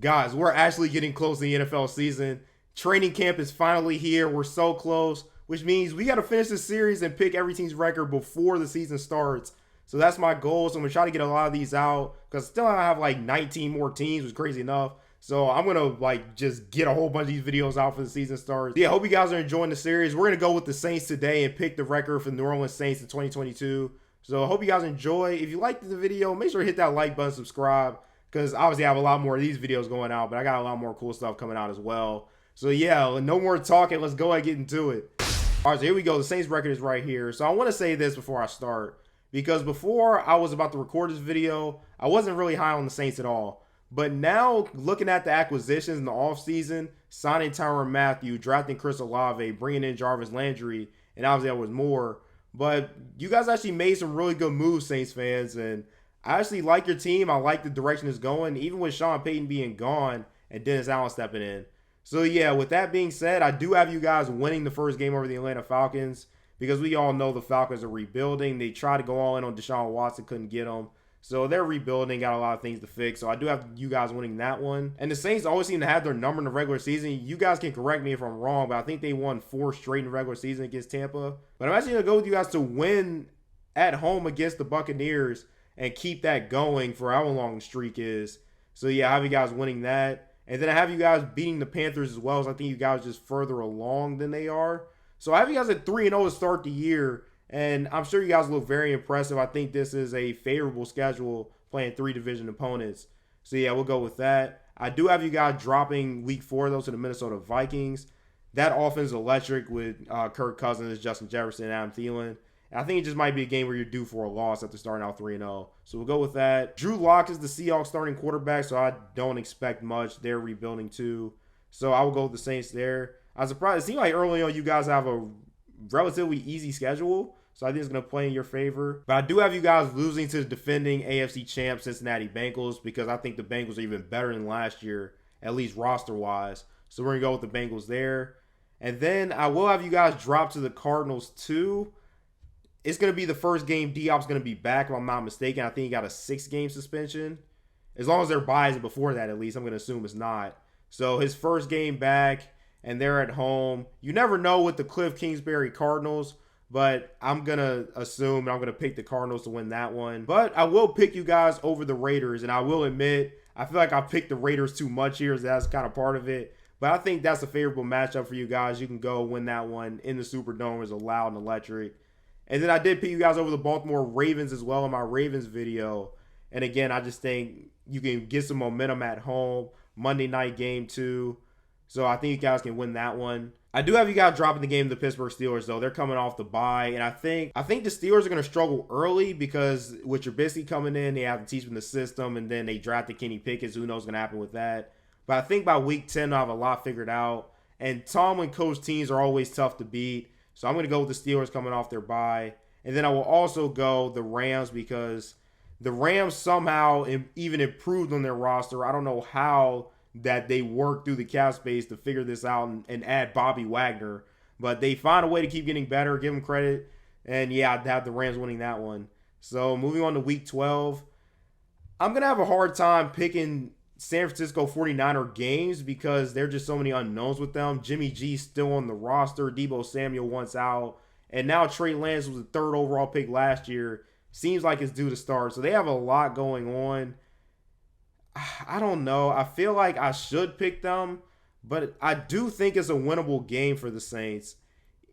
Guys, we're actually getting close to the NFL season. Training camp is finally here. We're so close, which means we got to finish this series and pick every team's record before the season starts. So that's my goal. So I'm going to try to get a lot of these out because still I have like 19 more teams, which is crazy enough. So I'm going to like just get a whole bunch of these videos out for the season starts. Yeah, hope you guys are enjoying the series. We're going to go with the Saints today and pick the record for the New Orleans Saints in 2022. So I hope you guys enjoy. If you liked the video, make sure to hit that like button, subscribe. Because obviously I have a lot more of these videos going out, but I got a lot more cool stuff coming out as well. So yeah, no more talking. Let's go ahead and get into it. All right, so here we go. The Saints record is right here. So I want to say this before I start. Because before I was about to record this video, I wasn't really high on the Saints at all. But now, looking at the acquisitions in the offseason, signing Tyrann Mathieu, drafting Chris Olave, bringing in Jarvis Landry, and obviously there was more. But you guys actually made some really good moves, Saints fans, and I actually like your team. I like the direction it's going, even with Sean Payton being gone and Dennis Allen stepping in. So yeah, with that being said, I do have you guys winning the first game over the Atlanta Falcons because we all know the Falcons are rebuilding. They tried to go all in on Deshaun Watson, couldn't get him. So they're rebuilding, got a lot of things to fix. So I do have you guys winning that one. And the Saints always seem to have their number in the regular season. You guys can correct me if I'm wrong, but I think they won 4 straight in the regular season against Tampa. But I'm actually going to go with you guys to win at home against the Buccaneers and keep that going for how long the streak is. So yeah, I have you guys winning that. And then I have you guys beating the Panthers as well. So I think you guys are just further along than they are. So I have you guys at 3-0 to start the year. And I'm sure you guys look very impressive. I think this is a favorable schedule playing 3 division opponents. So yeah, we'll go with that. I do have you guys dropping week 4 though to the Minnesota Vikings. That offense is electric with Kirk Cousins, Justin Jefferson, and Adam Thielen. I think it just might be a game where you're due for a loss after starting out 3-0. So we'll go with that. Drew Lock is the Seahawks starting quarterback, so I don't expect much. They're rebuilding too. So I will go with the Saints there. I was surprised. It seemed like early on you guys have a relatively easy schedule. So I think it's going to play in your favor. But I do have you guys losing to the defending AFC champ Cincinnati Bengals because I think the Bengals are even better than last year, at least roster-wise. So we're going to go with the Bengals there. And then I will have you guys drop to the Cardinals too. It's going to be the first game D-Hop's going to be back, if I'm not mistaken. I think he got a 6-game suspension. As long as they're buys it before that, at least. I'm going to assume it's not. So his first game back, and they're at home. You never know with the Cliff Kingsbury Cardinals, but I'm going to assume and I'm going to pick the Cardinals to win that one. But I will pick you guys over the Raiders, and I will admit, I feel like I picked the Raiders too much here, so that's kind of part of it. But I think that's a favorable matchup for you guys. You can go win that one in the Superdome. It's loud and electric. And then I did pick you guys over the Baltimore Ravens as well in my Ravens video. And again, I just think you can get some momentum at home. Monday night game too. So I think you guys can win that one. I do have you guys dropping the game to the Pittsburgh Steelers though. They're coming off the bye. And I think the Steelers are going to struggle early because with Trubisky coming in, they have to teach them the system. And then they drafted Kenny Pickett. Who knows what's going to happen with that. But I think by week 10, I'll have a lot figured out. And Tomlin coach teams are always tough to beat. So I'm going to go with the Steelers coming off their bye. And then I will also go the Rams because the Rams somehow even improved on their roster. I don't know how that they worked through the cap space to figure this out and add Bobby Wagner. But they find a way to keep getting better. Give them credit. And yeah, I'd have the Rams winning that one. So moving on to week 12. I'm going to have a hard time picking San Francisco 49er games because there are just so many unknowns with them. Jimmy G's still on the roster. Deebo Samuel once out. And now Trey Lance was the 3rd overall pick last year. Seems like it's due to start. So they have a lot going on. I don't know. I feel like I should pick them. But I do think it's a winnable game for the Saints.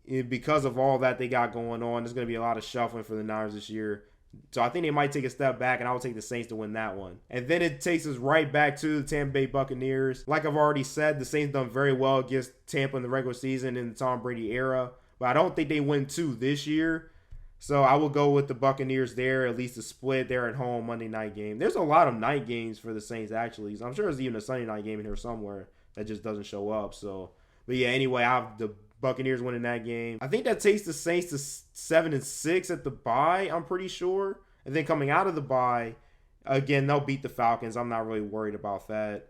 Because of all that they got going on. There's going to be a lot of shuffling for the Niners this year. So I think they might take a step back, and I will take the Saints to win that one. And then it takes us right back to the Tampa Bay Buccaneers. Like I've already said, the Saints done very well against Tampa in the regular season in the Tom Brady era. But I don't think they win 2 this year. So I will go with the Buccaneers there, at least a split there at home Monday night game. There's a lot of night games for the Saints, actually. So I'm sure there's even a Sunday night game in here somewhere that just doesn't show up. So, but yeah, anyway, I have the Buccaneers winning that game. I think that takes the Saints to 7-6 at the bye, I'm pretty sure. And then coming out of the bye, again, they'll beat the Falcons. I'm not really worried about that.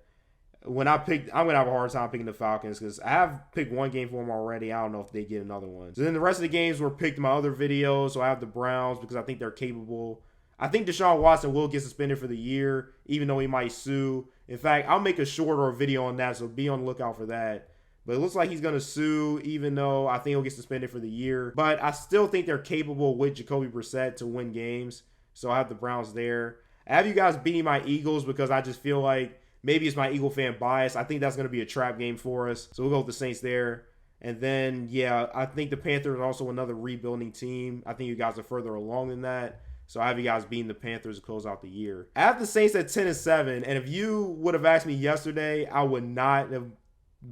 When I'm going to have a hard time picking the Falcons because I have picked one game for them already. I don't know if they get another one. So then the rest of the games were picked in my other videos. So I have the Browns because I think they're capable. I think Deshaun Watson will get suspended for the year, even though he might sue. In fact, I'll make a shorter video on that, so be on the lookout for that. But it looks like he's going to sue, even though I think he'll get suspended for the year. But I still think they're capable with Jacoby Brissett to win games. So I have the Browns there. I have you guys beating my Eagles because I just feel like maybe it's my Eagle fan bias. I think that's going to be a trap game for us. So we'll go with the Saints there. And then, yeah, I think the Panthers are also another rebuilding team. I think you guys are further along than that. So I have you guys beating the Panthers to close out the year. I have the Saints at 10-7. And if you would have asked me yesterday, I would not have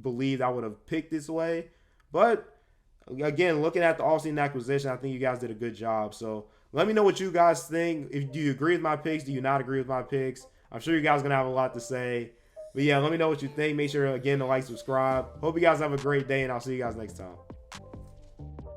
believed I would have picked this way. But again, looking at the offseason acquisition, I think you guys did a good job. So let me know what you guys think. Do you agree with my picks? Do you not agree with my picks? I'm sure you guys are going to have a lot to say. But yeah, let me know what you think. Make sure, again, to like, subscribe. Hope you guys have a great day, and I'll see you guys next time.